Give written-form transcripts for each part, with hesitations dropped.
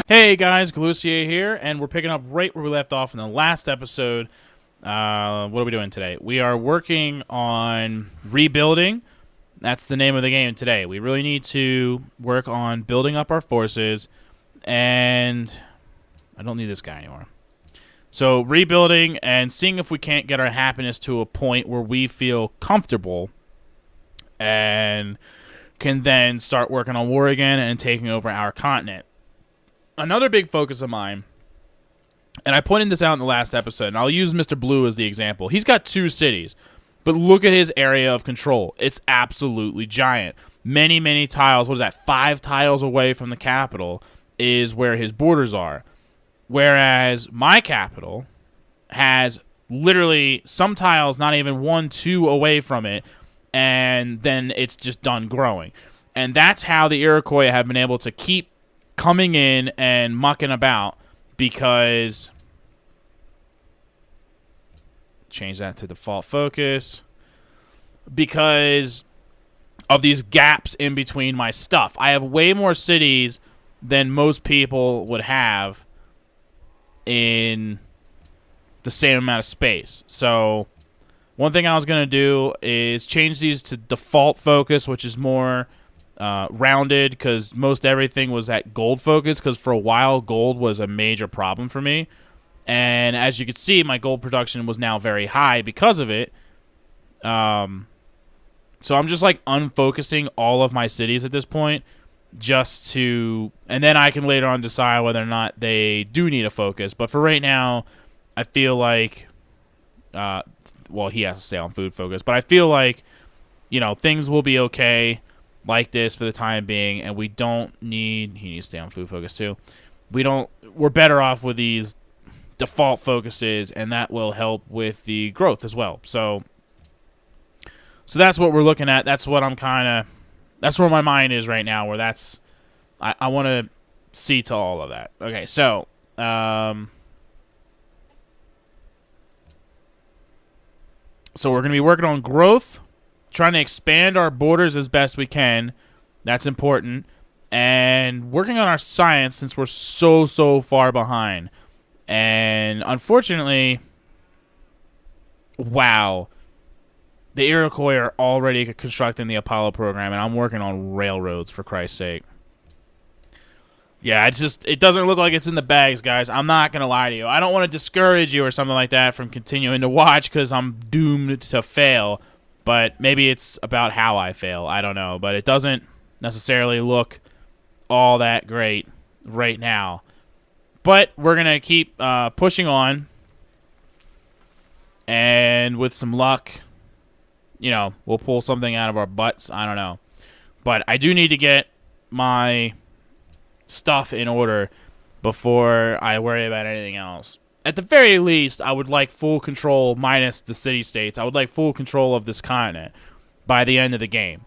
Hey guys, Galucia here, and we're picking up right where we left off in the last episode. What are we doing today? We are working on rebuilding. That's the name of the game today. We really need to work on building up our forces, and I don't need this guy anymore. So rebuilding and seeing if we can't get our happiness to a point where we feel comfortable and can then start working on war again and taking over our continent. Another big focus of mine, and I pointed this out in the last episode, and I'll use Mr. Blue as the example. He's got 2 cities, but look at his area of control. It's absolutely giant. Many, many tiles. What is that? 5 tiles away from the capital is where his borders are. Whereas my capital has literally some tiles not even 1, 2 away from it, and then it's just done growing. And that's how the Iroquois have been able to keep coming in and mucking about, because change that to default focus, because of these gaps in between my stuff. I have way more cities than most people would have in the same amount of space. So one thing I was going to do is change these to default focus, which is more rounded, because most everything was at gold focus, because for a while gold was a major problem for me, and as you can see, my gold production was now very high because of it. So I'm just like unfocusing all of my cities at this point, just to, and then I can later on decide whether or not they do need a focus. But for right now, I feel like well, he has to stay on food focus, but I feel like, you know, things will be okay like this for the time being, and we don't need, he needs to stay on food focus too. We're better off with these default focuses, and that will help with the growth as well. So that's what we're looking at. That's what that's where my mind is right now, where I want to see to all of that. Okay, so so we're going to be working on growth, trying to expand our borders as best we can. That's important. And working on our science, since we're so far behind. And unfortunately, wow, the Iroquois are already constructing the Apollo program, and I'm working on railroads, for Christ's sake. Yeah, it doesn't look like it's in the bags, guys. I'm not going to lie to you. I don't want to discourage you or something like that from continuing to watch, because I'm doomed to fail. But maybe it's about how I fail. I don't know. But it doesn't necessarily look all that great right now. But we're going to keep pushing on. And with some luck, you know, we'll pull something out of our butts. I don't know. But I do need to get my stuff in order before I worry about anything else. At the very least, I would like full control, minus the city-states. I would like full control of this continent by the end of the game.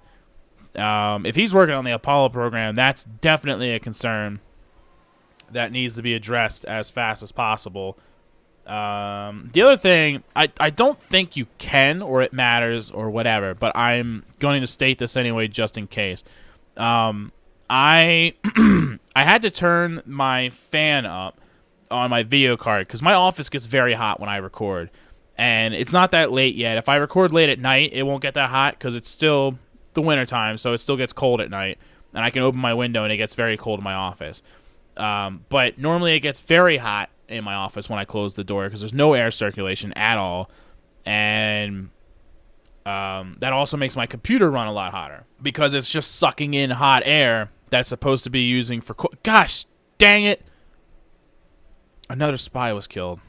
If he's working on the Apollo program, that's definitely a concern that needs to be addressed as fast as possible. The other thing, I don't think you can, or it matters, or whatever, but I'm going to state this anyway just in case. I had to turn my fan up on my video card, because my office gets very hot when I record, and it's not that late yet. If I record late at night, it won't get that hot, because it's still the winter time, so it still gets cold at night, and I can open my window and it gets very cold in my office. But normally it gets very hot in my office when I close the door, because there's no air circulation at all, and that also makes my computer run a lot hotter, because it's just sucking in hot air that's supposed to be using for gosh dang it, another spy was killed.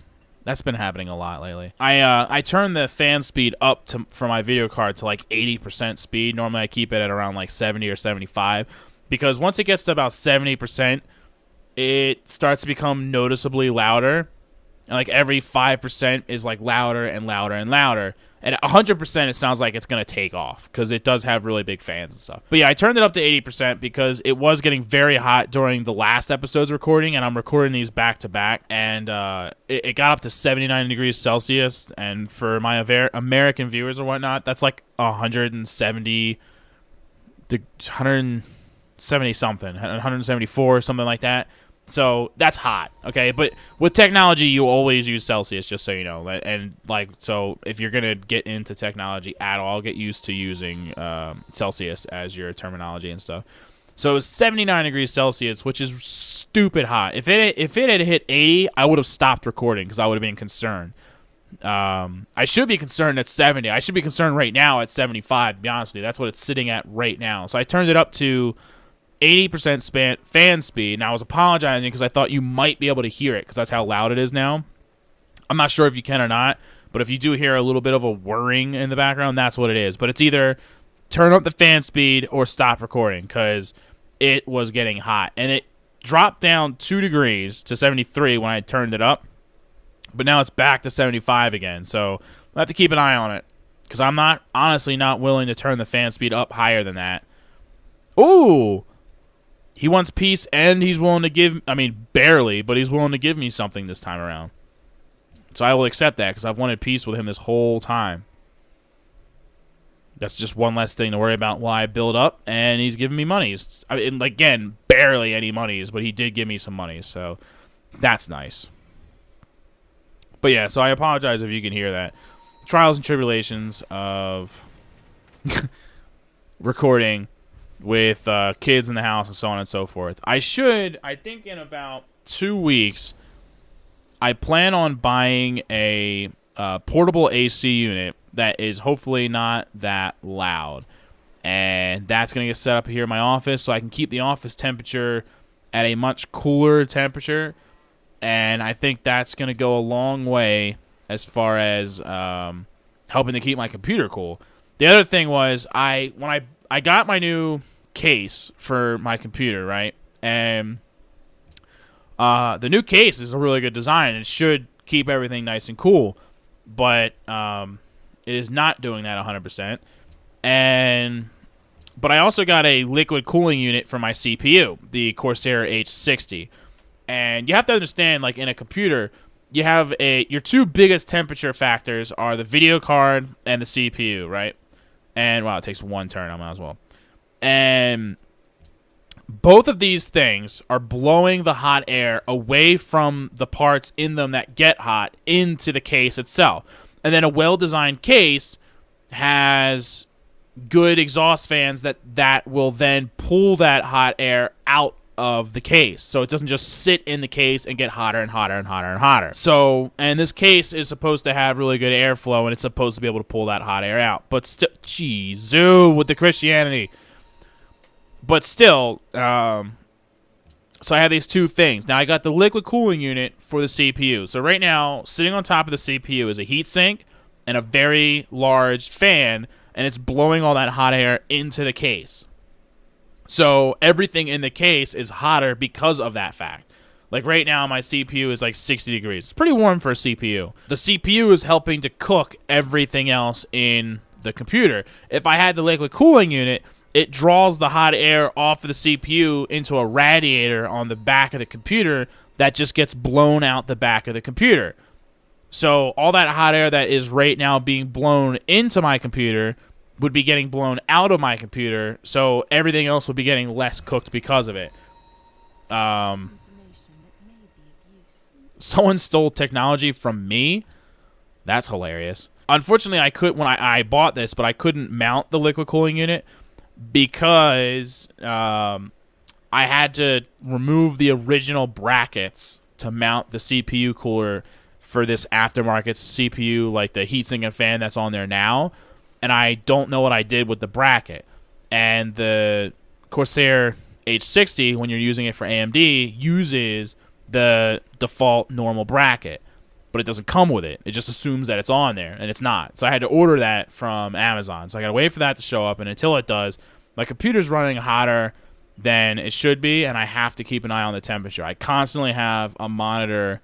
That's been happening a lot lately. I turned the fan speed up for my video card to like 80% speed. Normally I keep it at around like 70 or 75, because once it gets to about 70%, it starts to become noticeably louder. And like every 5% is like louder and louder and louder. And at 100%, it sounds like it's going to take off, because it does have really big fans and stuff. But yeah, I turned it up to 80% because it was getting very hot during the last episode's recording, and I'm recording these back to back. And it got up to 79 degrees Celsius. And for my American viewers or whatnot, that's like 170 something, 174, something like that. So that's hot, okay? But with technology, you always use Celsius, just so you know. And like, so if you're gonna get into technology at all, get used to using Celsius as your terminology and stuff. So it was 79 degrees Celsius, which is stupid hot. If it had hit 80, I would have stopped recording because I would have been concerned. I should be concerned at 70. I should be concerned right now at 75. To be honest with you, that's what it's sitting at right now. So I turned it up to 80% fan speed. Now I was apologizing because I thought you might be able to hear it because that's how loud it is now. I'm not sure if you can or not, but if you do hear a little bit of a whirring in the background, that's what it is. But it's either turn up the fan speed or stop recording because it was getting hot. And it dropped down 2 degrees to 73 when I turned it up, but now it's back to 75 again. So I have to keep an eye on it because I'm honestly not willing to turn the fan speed up higher than that. Ooh! He wants peace, and he's willing to give, I mean, barely, but he's willing to give me something this time around. So I will accept that, because I've wanted peace with him this whole time. That's just one less thing to worry about while I build up, and he's giving me monies. I mean, again, barely any monies, but he did give me some money, so that's nice. But yeah, so I apologize if you can hear that. Trials and tribulations of recording with kids in the house and so on and so forth. I think in about 2 weeks, I plan on buying a portable AC unit that is hopefully not that loud. And that's going to get set up here in my office so I can keep the office temperature at a much cooler temperature. And I think that's going to go a long way as far as helping to keep my computer cool. The other thing was when I got my new case for my computer, right? And the new case is a really good design. It should keep everything nice and cool, but it is not doing that 100%. But I also got a liquid cooling unit for my CPU, the Corsair H60. And you have to understand, like in a computer, you have your two biggest temperature factors are the video card and the CPU, right? And wow, it takes one turn. I might as well. And both of these things are blowing the hot air away from the parts in them that get hot into the case itself. And then a well-designed case has good exhaust fans that will then pull that hot air out of the case. So it doesn't just sit in the case and get hotter and hotter and hotter and hotter. So, and this case is supposed to have really good airflow, and it's supposed to be able to pull that hot air out. But still, jeez, with the Christianity. But still, so I have these two things. Now, I got the liquid cooling unit for the CPU. So right now, sitting on top of the CPU is a heatsink and a very large fan, and it's blowing all that hot air into the case. So everything in the case is hotter because of that fact. Like right now, my CPU is like 60 degrees. It's pretty warm for a CPU. The CPU is helping to cook everything else in the computer. If I had the liquid cooling unit, it draws the hot air off of the CPU into a radiator on the back of the computer that just gets blown out the back of the computer. So all that hot air that is right now being blown into my computer would be getting blown out of my computer, so everything else would be getting less cooked because of it. Someone stole technology from me? That's hilarious. Unfortunately, I could when I bought this, but I couldn't mount the liquid cooling unit because I had to remove the original brackets to mount the CPU cooler for this aftermarket CPU, like the heatsink and fan that's on there now. And I don't know what I did with the bracket. And the Corsair H60, when you're using it for AMD, uses the default normal bracket. But it doesn't come with it. It just assumes that it's on there, and it's not. So I had to order that from Amazon. So I got to wait for that to show up, and until it does, my computer's running hotter than it should be, and I have to keep an eye on the temperature. I constantly have a monitor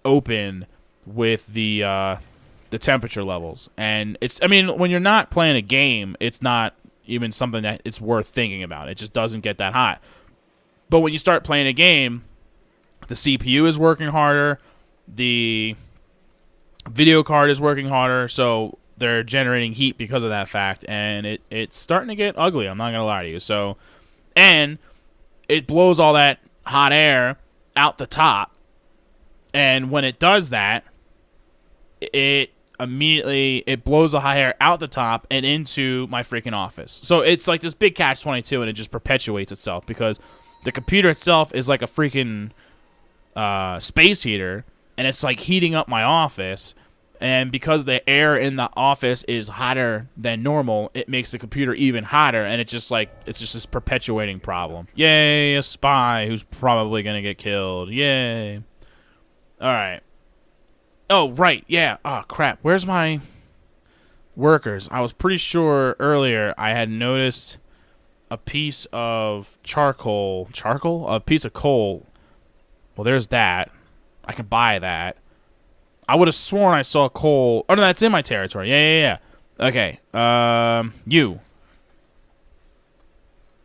open with the temperature levels. And it's, I mean, when you're not playing a game, it's not even something that it's worth thinking about. It just doesn't get that hot. But when you start playing a game, the CPU is working harder, the video card is working harder, so they're generating heat because of that fact, and it's starting to get ugly, I'm not going to lie to you. So, and it blows all that hot air out the top. And when it does that, it immediately blows the hot air out the top and into my freaking office. So it's like this big catch-22, and it just perpetuates itself because the computer itself is like a freaking space heater, and it's like heating up my office. And because the air in the office is hotter than normal, it makes the computer even hotter, and it's just this perpetuating problem. Yay, a spy who's probably gonna get killed. Yay. All right. Oh, right, yeah. Oh, crap. Where's my workers? I was pretty sure earlier I had noticed a piece of charcoal. Charcoal? A piece of coal. Well, there's that. I can buy that. I would have sworn I saw coal. Oh, no, that's in my territory. Yeah. Okay. You.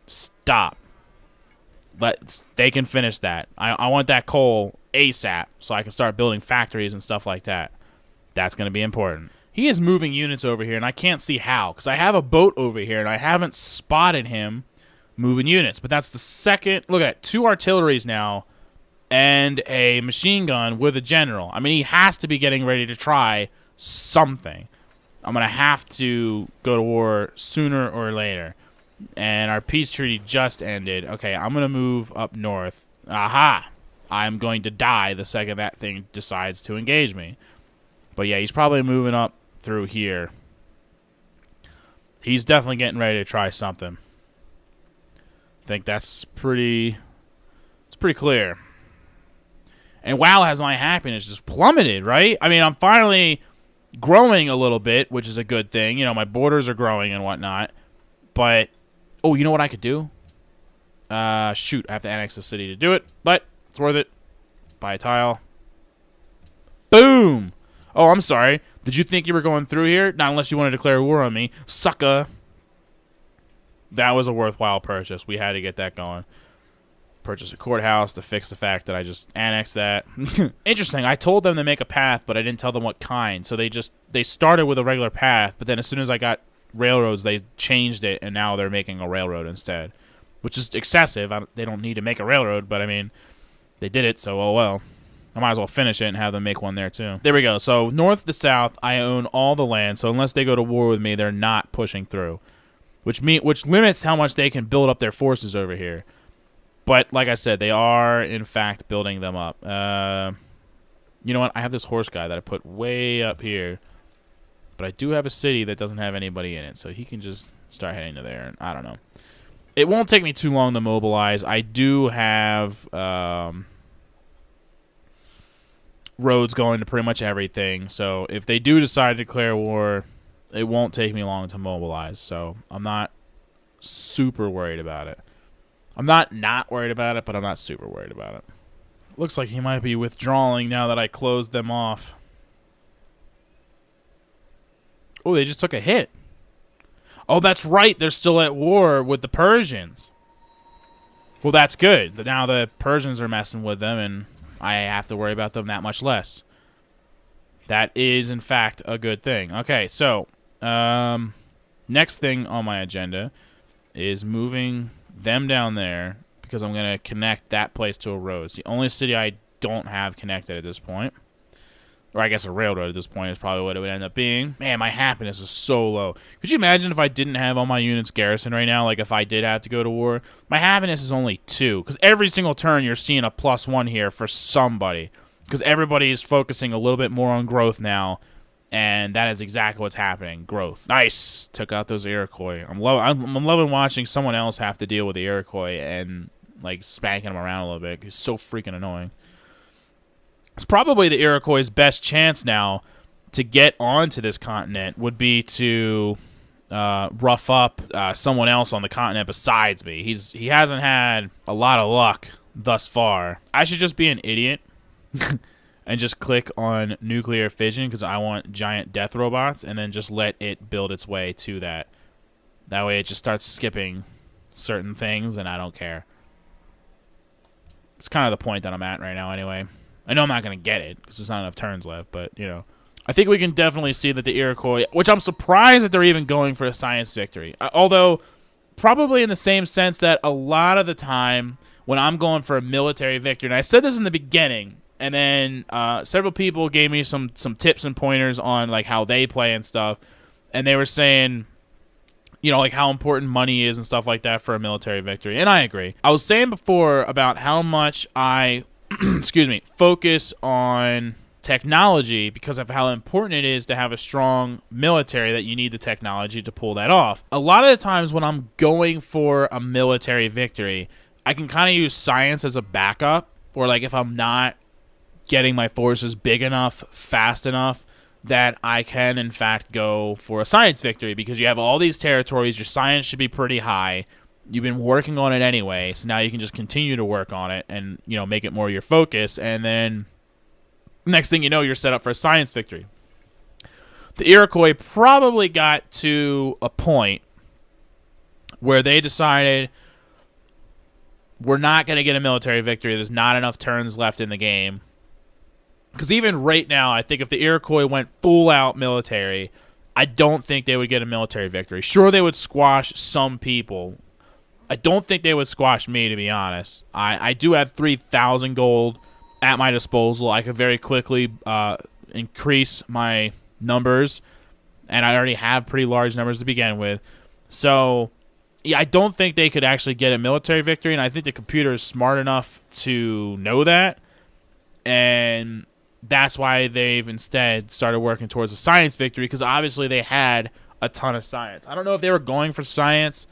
Stop. They can finish that. I want that coal ASAP so I can start building factories and stuff like that. That's going to be important. He is moving units over here, and I can't see how because I have a boat over here, and I haven't spotted him moving units. But that's the second. Look at that. 2 artilleries now and a machine gun with a general. I mean, he has to be getting ready to try something. I'm going to have to go to war sooner or later. And our peace treaty just ended. Okay, I'm going to move up north. Aha! I'm going to die the second that thing decides to engage me. But yeah, he's probably moving up through here. He's definitely getting ready to try something. I think that's pretty... It's pretty clear. And WoW has my happiness just plummeted, right? I mean, I'm finally growing a little bit, which is a good thing. You know, my borders are growing and whatnot. But... Oh, you know what I could do? Shoot, I have to annex the city to do it, but it's worth it. Buy a tile. Boom! Oh, I'm sorry. Did you think you were going through here? Not unless you wanted to declare war on me. Sucker. That was a worthwhile purchase. We had to get that going. Purchase a courthouse to fix the fact that I just annexed that. Interesting. I told them to make a path, but I didn't tell them what kind. So they started with a regular path, but then as soon as I got railroads, they changed it, and now they're making a railroad instead, which is excessive. They don't need to make a railroad, but I mean, they did it, so oh well. I might as well finish it and have them make one there too. There we go. So north to south, I own all the land, so unless they go to war with me, they're not pushing through, which limits how much they can build up their forces over here. But like I said, they are in fact building them up. You know what? I have this horse guy that I put way up here. But I do have a city that doesn't have anybody in it, so he can just start heading to there. And I don't know. It won't take me too long to mobilize. I do have roads going to pretty much everything. So if they do decide to declare war, it won't take me long to mobilize. So I'm not super worried about it. I'm not worried about it, but I'm not super worried about it. Looks like he might be withdrawing now that I closed them off. Oh, they just took a hit. Oh, that's right. They're still at war with the Persians. Well, that's good. Now the Persians are messing with them, and I have to worry about them that much less. That is, in fact, a good thing. Okay, so next thing on my agenda is moving them down there because I'm going to connect that place to a road. It's the only city I don't have connected at this point. Or I guess a railroad at this point is probably what it would end up being. Man, my happiness is so low. Could you imagine if I didn't have all my units garrisoned right now? Like if I did have to go to war? My happiness is only 2. Because every single turn you're seeing a +1 here for somebody. Because everybody is focusing a little bit more on growth now. And that is exactly what's happening. Growth. Nice. Took out those Iroquois. I'm loving watching someone else have to deal with the Iroquois and like spanking them around a little bit. It's so freaking annoying. It's probably the Iroquois' best chance now to get onto this continent would be to rough up someone else on the continent besides me. He hasn't had a lot of luck thus far. I should just be an idiot and just click on nuclear fission because I want giant death robots and then just let it build its way to that. That way it just starts skipping certain things and I don't care. It's kind of the point that I'm at right now anyway. I know I'm not going to get it because there's not enough turns left, but, you know. I think we can definitely see that the Iroquois, which I'm surprised that they're even going for a science victory. Although, probably in the same sense that a lot of the time when I'm going for a military victory, and I said this in the beginning, and then several people gave me some tips and pointers on like how they play and stuff, and they were saying, you know, like how important money is and stuff like that for a military victory, and I agree. I was saying before about how much I, excuse me, focus on technology because of how important it is to have a strong military, that you need the technology to pull that off. A lot of the times when I'm going for a military victory, I can kind of use science as a backup, or like if I'm not getting my forces big enough, fast enough, that I can in fact go for a science victory, because you have all these territories, your science should be pretty high. You've been working on it anyway, so now you can just continue to work on it and, you know, make it more your focus, and then next thing you know, you're set up for a science victory. The Iroquois probably got to a point where they decided, we're not going to get a military victory. There's not enough turns left in the game. Because even right now, I think if the Iroquois went full-out military, I don't think they would get a military victory. Sure, they would squash some people. I don't think they would squash me, to be honest. I do have 3,000 gold at my disposal. I could very quickly increase my numbers, and I already have pretty large numbers to begin with. So, yeah, I don't think they could actually get a military victory, and I think the computer is smart enough to know that, and that's why they've instead started working towards a science victory, because obviously they had a ton of science. I don't know if they were going for science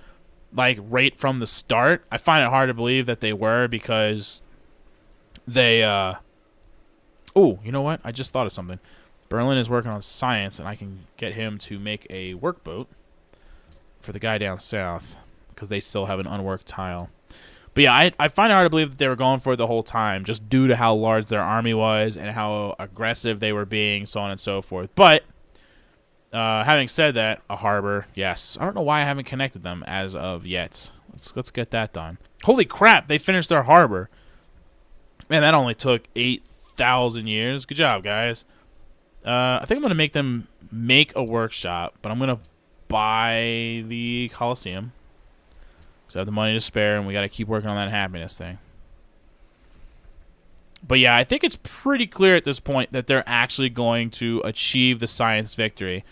like right from the start. I find it hard to believe that they were, because they, oh, you know what? I just thought of something. Berlin is working on science, and I can get him to make a workboat for the guy down south, because they still have an unworked tile. But yeah, I find it hard to believe that they were going for it the whole time, just due to how large their army was and how aggressive they were being, so on and so forth. But having said that, a harbor, yes. I don't know why I haven't connected them as of yet. Let's get that done. Holy crap, they finished their harbor. Man, that only took 8,000 years. Good job, guys. I think I'm going to make them make a workshop, but I'm going to buy the Coliseum, because I have the money to spare, and we got to keep working on that happiness thing. But yeah, I think it's pretty clear at this point that they're actually going to achieve the science victory.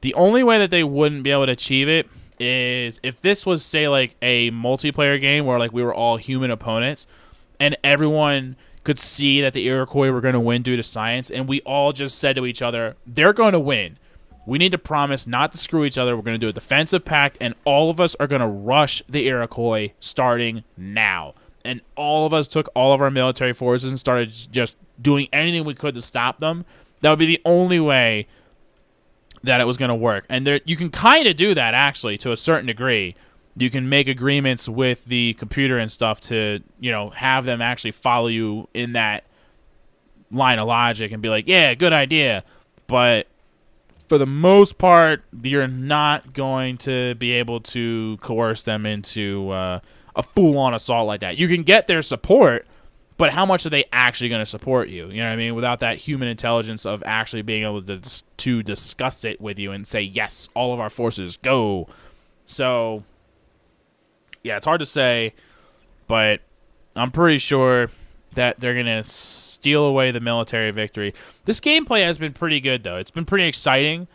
The only way that they wouldn't be able to achieve it is if this was, say, like a multiplayer game where like we were all human opponents, and everyone could see that the Iroquois were going to win due to science, and we all just said to each other, they're going to win. We need to promise not to screw each other. We're going to do a defensive pact, and all of us are going to rush the Iroquois starting now. And all of us took all of our military forces and started just doing anything we could to stop them. That would be the only way that it was going to work. And there, you can kind of do that, actually, to a certain degree. You can make agreements with the computer and stuff to, you know, have them actually follow you in that line of logic and be like, yeah, good idea. But for the most part, you're not going to be able to coerce them into a full-on assault like that. You can get their support, but how much are they actually going to support you? You know what I mean? Without that human intelligence of actually being able to discuss it with you and say, yes, all of our forces, go. So, yeah, it's hard to say, but I'm pretty sure that they're going to steal away the military victory. This gameplay has been pretty good, though. It's been pretty exciting.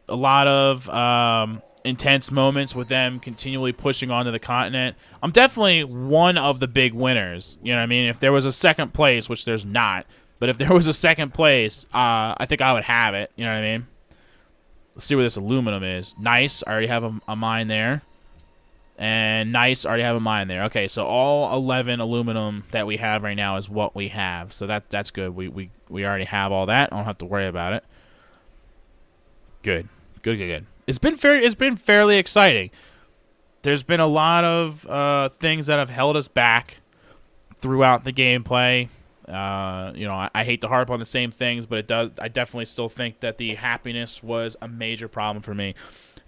A lot of intense moments with them continually pushing onto the continent. I'm definitely one of the big winners. You know what I mean? If there was a second place, which there's not, but if there was a second place, I think I would have it. You know what I mean? Let's see where this aluminum is. Nice. I already have a mine there. And nice, already have a mine there. Okay, so all 11 aluminum that we have right now is what we have. So that's good. We already have all that. I don't have to worry about it. Good. It's been fairly exciting. There's been a lot of things that have held us back throughout the gameplay. You know, I hate to harp on the same things, but I definitely still think that the happiness was a major problem for me.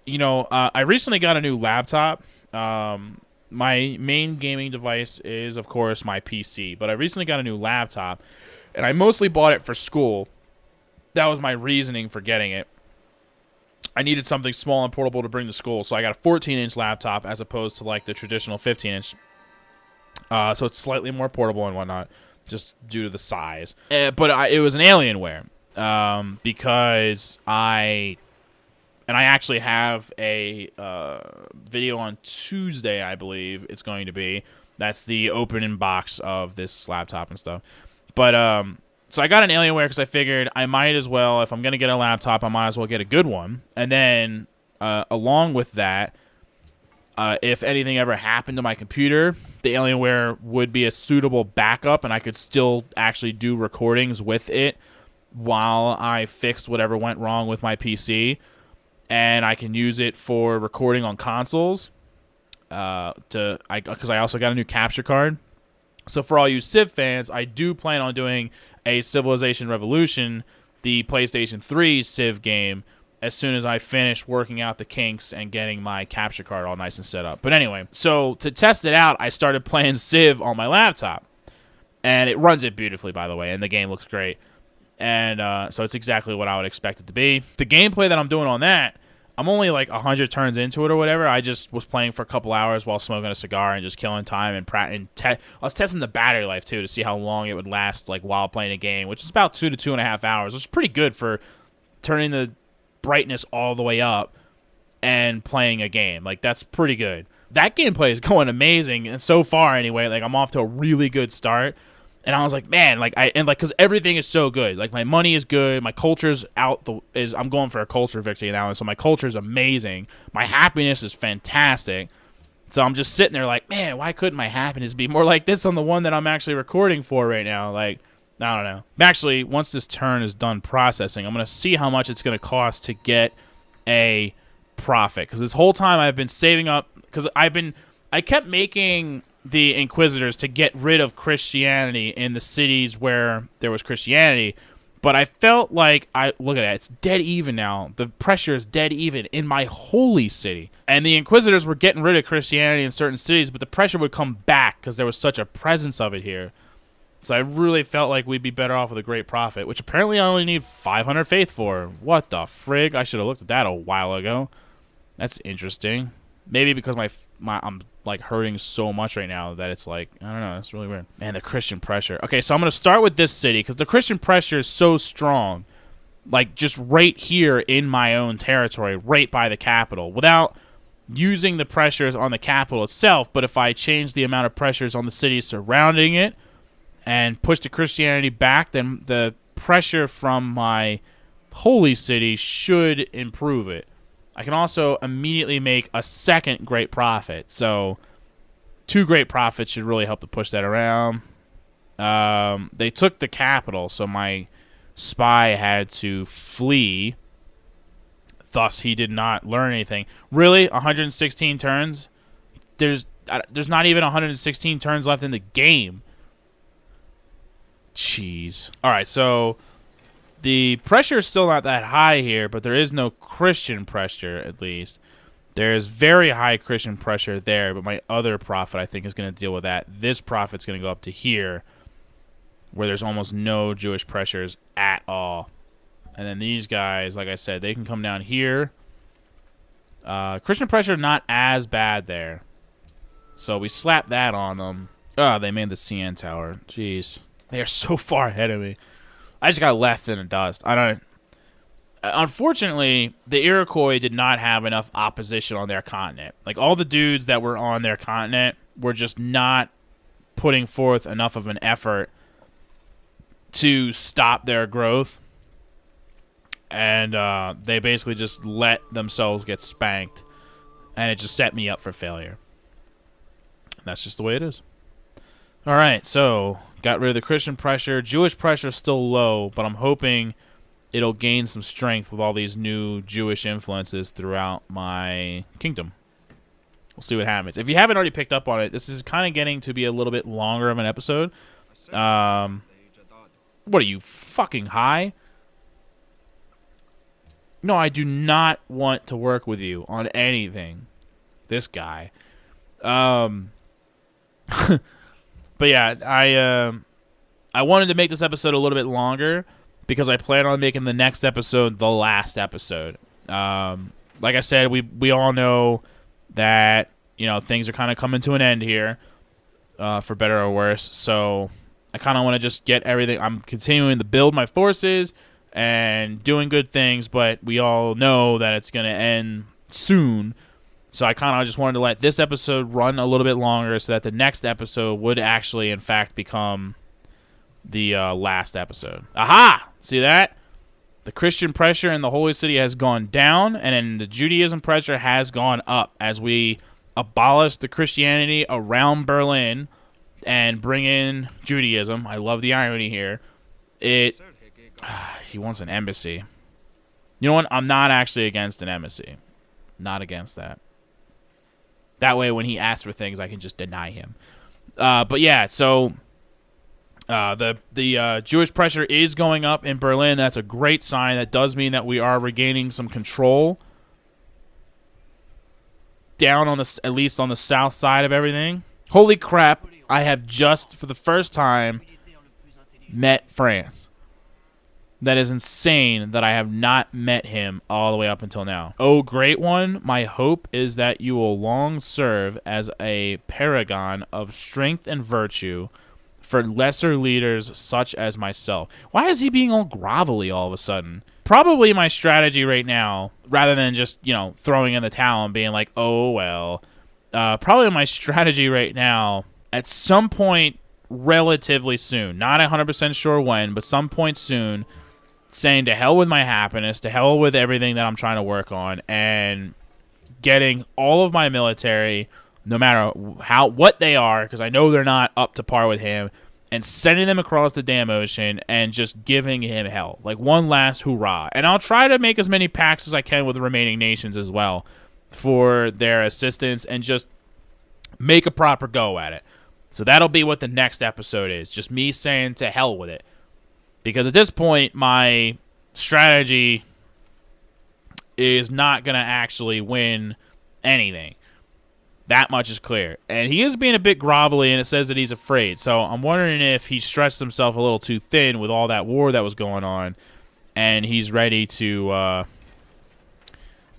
You know, I recently got a new laptop. My main gaming device is, of course, my PC, but I recently got a new laptop, and I mostly bought it for school. That was my reasoning for getting it. I needed something small and portable to bring to school, so I got a 14-inch laptop as opposed to like the traditional 15-inch. So it's slightly more portable and whatnot, just due to the size. But it was an Alienware, because I actually have a video on Tuesday, I believe it's going to be. That's the opening box of this laptop and stuff. But so I got an Alienware because I figured I might as well, if I'm going to get a laptop, I might as well get a good one. And then along with that, if anything ever happened to my computer, the Alienware would be a suitable backup, and I could still actually do recordings with it while I fixed whatever went wrong with my PC. And I can use it for recording on consoles. Because I also got a new capture card. So for all you Civ fans, I do plan on doing a Civilization Revolution, the PlayStation 3 Civ game, as soon as I finish working out the kinks and getting my capture card all nice and set up. But anyway, so to test it out, I started playing Civ on my laptop. And it runs it beautifully, by the way, and the game looks great. And so it's exactly what I would expect it to be. The gameplay that I'm doing on that, I'm only like 100 turns into it or whatever. I just was playing for a couple hours while smoking a cigar and just killing time. I was testing the battery life, too, to see how long it would last like while playing a game, which is about 2 to 2.5 hours, which is pretty good for turning the brightness all the way up and playing a game. Like, that's pretty good. That gameplay is going amazing, and so far anyway, like I'm off to a really good start. And I was like, man, because everything is so good. Like, my money is good, my culture's I'm going for a culture victory now, and so my culture is amazing. My happiness is fantastic. So I'm just sitting there like, man, why couldn't my happiness be more like this on the one that I'm actually recording for right now? Like, I don't know. Actually, once this turn is done processing, I'm going to see how much it's going to cost to get a profit. Because this whole time I've been saving up, because I kept making the Inquisitors to get rid of Christianity in the cities where there was Christianity, but I felt like, look at that, it's dead even now. The pressure is dead even in my holy city. And the Inquisitors were getting rid of Christianity in certain cities, but the pressure would come back because there was such a presence of it here. So I really felt like we'd be better off with a great prophet, which apparently I only need 500 faith for. What the frig? I should have looked at that a while ago. That's interesting. Maybe because I'm like hurting so much right now that it's like, I don't know, it's really weird. Man, the Christian pressure. Okay, so I'm going to start with this city because the Christian pressure is so strong. Like, just right here in my own territory, right by the capital, without using the pressures on the capital itself. But if I change the amount of pressures on the cities surrounding it and push the Christianity back, then the pressure from my holy city should improve it. I can also immediately make a second great prophet. So 2 great prophets should really help to push that around. They took the capital, so my spy had to flee. Thus, he did not learn anything. Really? 116 turns? There's not even 116 turns left in the game. Jeez. All right, so the pressure is still not that high here, but there is no Christian pressure, at least. There's very high Christian pressure there, but my other prophet, I think, is going to deal with that. This prophet's going to go up to here, where there's almost no Jewish pressures at all. And then these guys, like I said, they can come down here. Christian pressure not as bad there. So we slap that on them. Oh, they made the CN tower. Jeez. They are so far ahead of me. I just got left in the dust. Unfortunately, the Iroquois did not have enough opposition on their continent. Like, all the dudes that were on their continent were just not putting forth enough of an effort to stop their growth. And they basically just let themselves get spanked. And it just set me up for failure. And that's just the way it is. All right, so got rid of the Christian pressure. Jewish pressure is still low, but I'm hoping it'll gain some strength with all these new Jewish influences throughout my kingdom. We'll see what happens. If you haven't already picked up on it, this is kind of getting to be a little bit longer of an episode. What are you, fucking high? No, I do not want to work with you on anything. This guy. But yeah, I wanted to make this episode a little bit longer because I plan on making the next episode the last episode. Like I said, we all know that, you know, things are kind of coming to an end here. for better or worse. So I kind of want to just get everything. I'm continuing to build my forces and doing good things, but we all know that it's going to end soon. So I kind of just wanted to let this episode run a little bit longer so that the next episode would actually, in fact, become the last episode. Aha! See that? The Christian pressure in the Holy City has gone down, and then the Judaism pressure has gone up as we abolish the Christianity around Berlin and bring in Judaism. I love the irony here. He wants an embassy. You know what? I'm not actually against an embassy. Not against that. That way, when he asks for things, I can just deny him. But yeah, so the Jewish pressure is going up in Berlin. That's a great sign. That does mean that we are regaining some control down on at least on the south side of everything. Holy crap! I have just, for the first time, met France. That is insane that I have not met him all the way up until now. Oh, great one. My hope is that you will long serve as a paragon of strength and virtue for lesser leaders such as myself. Why is he being all grovelly all of a sudden? Probably my strategy right now, rather than just, throwing in the towel and being like, oh, well. Probably my strategy right now, at some point relatively soon, not 100% sure when, but some point soon, saying to hell with my happiness, to hell with everything that I'm trying to work on, and getting all of my military, no matter what they are, because I know they're not up to par with him, and sending them across the damn ocean and just giving him hell. Like one last hoorah. And I'll try to make as many pacts as I can with the remaining nations as well for their assistance and just make a proper go at it. So that'll be what the next episode is. Just me saying to hell with it. Because at this point, my strategy is not going to actually win anything. That much is clear. And he is being a bit grovelly, and it says that he's afraid. So I'm wondering if he stretched himself a little too thin with all that war that was going on, and he's ready to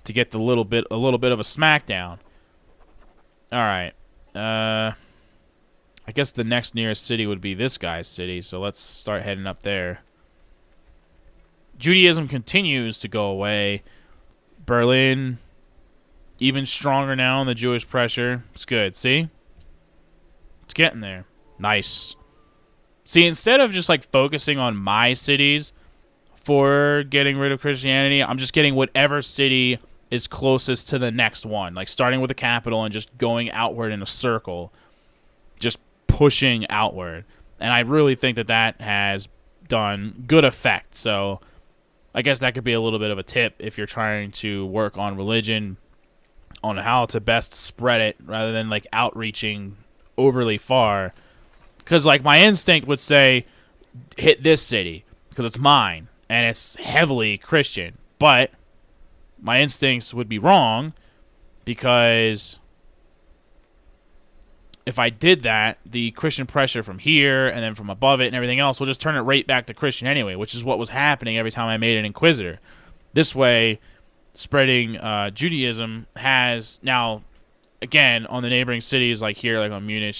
get a little bit of a smackdown. All right. I guess the next nearest city would be this guy's city, so let's start heading up there. Judaism continues to go away. Berlin, even stronger now in the Jewish pressure. It's good, see? It's getting there. Nice. See, instead of just focusing on my cities for getting rid of Christianity, I'm just getting whatever city is closest to the next one. Like starting with the capital and just going outward in a circle. Just pushing outward, and I really think that has done good effect. So I guess that could be a little bit of a tip if you're trying to work on religion, on how to best spread it rather than outreaching overly far, because my instinct would say hit this city because it's mine and it's heavily Christian, but my instincts would be wrong, because if I did that, the Christian pressure from here and then from above it and everything else will just turn it right back to Christian anyway, which is what was happening every time I made an Inquisitor. This way, spreading Judaism has now, again, on the neighboring cities like here, like on Munich,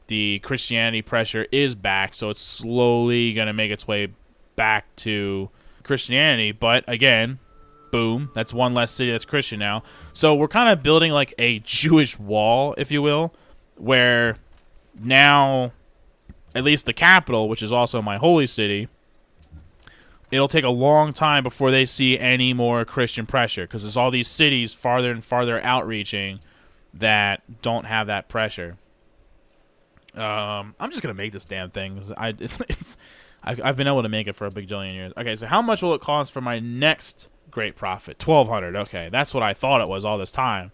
the Christianity pressure is back, so it's slowly going to make its way back to Christianity. But again, boom, that's one less city that's Christian now. So we're kind of building a Jewish wall, if you will, where now, at least the capital, which is also my holy city, it'll take a long time before they see any more Christian pressure, because there's all these cities farther and farther outreaching that don't have that pressure. I'm just going to make this damn thing. I've been able to make it for a big jillion years. Okay, so how much will it cost for my next great profit? 1,200. Okay, that's what I thought it was all this time.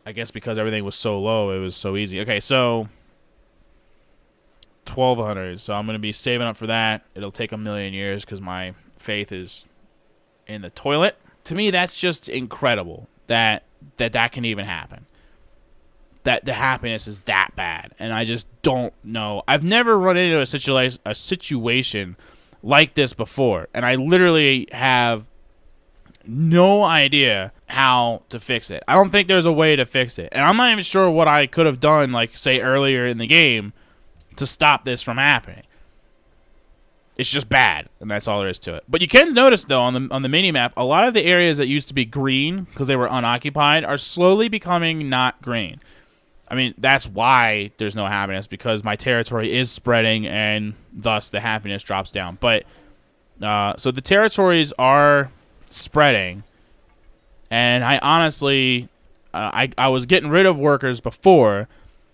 I guess because everything was so low, it was so easy. Okay, so 1,200. So I'm going to be saving up for that. It'll take 1,000,000 years because my faith is in the toilet. To me, that's just incredible that can even happen. That the happiness is that bad, and I just don't know. I've never run into a situation like this before, and I literally have no idea how to fix it. I don't think there's a way to fix it. And I'm not even sure what I could have done, like, say, earlier in the game to stop this from happening. It's just bad, and that's all there is to it. But you can notice, though, on the mini-map, a lot of the areas that used to be green because they were unoccupied are slowly becoming not green. I mean, that's why there's no happiness, because my territory is spreading, and thus the happiness drops down. But, so the territories are spreading, and I honestly, I was getting rid of workers before,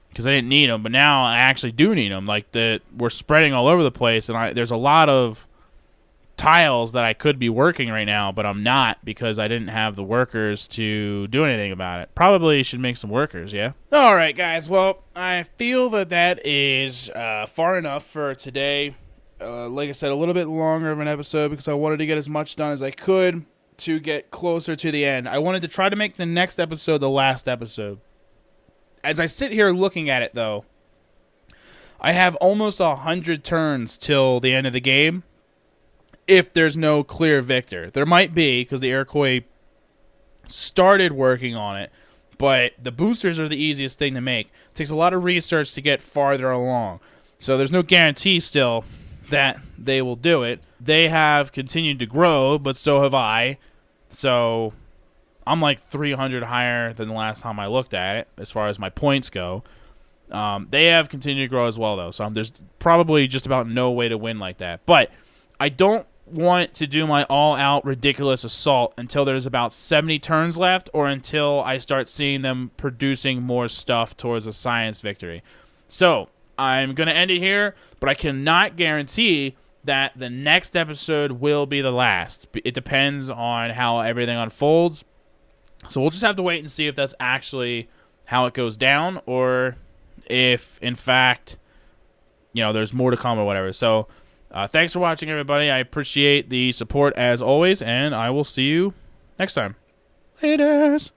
because I didn't need them, but now I actually do need them. Like, we're spreading all over the place, and there's a lot of tiles that I could be working right now, but I'm not because I didn't have the workers to do anything about it. Probably should make some workers, yeah? All right, guys. Well, I feel that is far enough for today. Like I said, a little bit longer of an episode because I wanted to get as much done as I could to get closer to the end. I wanted to try to make the next episode the last episode. As I sit here looking at it, though, I have almost 100 turns till the end of the game if there's no clear victor. There might be, because the Iroquois started working on it, but the boosters are the easiest thing to make. It takes a lot of research to get farther along. So there's no guarantee still that they will do it. They have continued to grow, but so have I. So I'm like 300 higher than the last time I looked at it as far as my points go. They have continued to grow as well, though. So there's probably just about no way to win like that. But I don't want to do my all-out ridiculous assault until there's about 70 turns left, or until I start seeing them producing more stuff towards a science victory. So I'm going to end it here, but I cannot guarantee that the next episode will be the last. It depends on how everything unfolds. So we'll just have to wait and see if that's actually how it goes down, or if, in fact, there's more to come or whatever. So thanks for watching, everybody. I appreciate the support as always, and I will see you next time. Laters.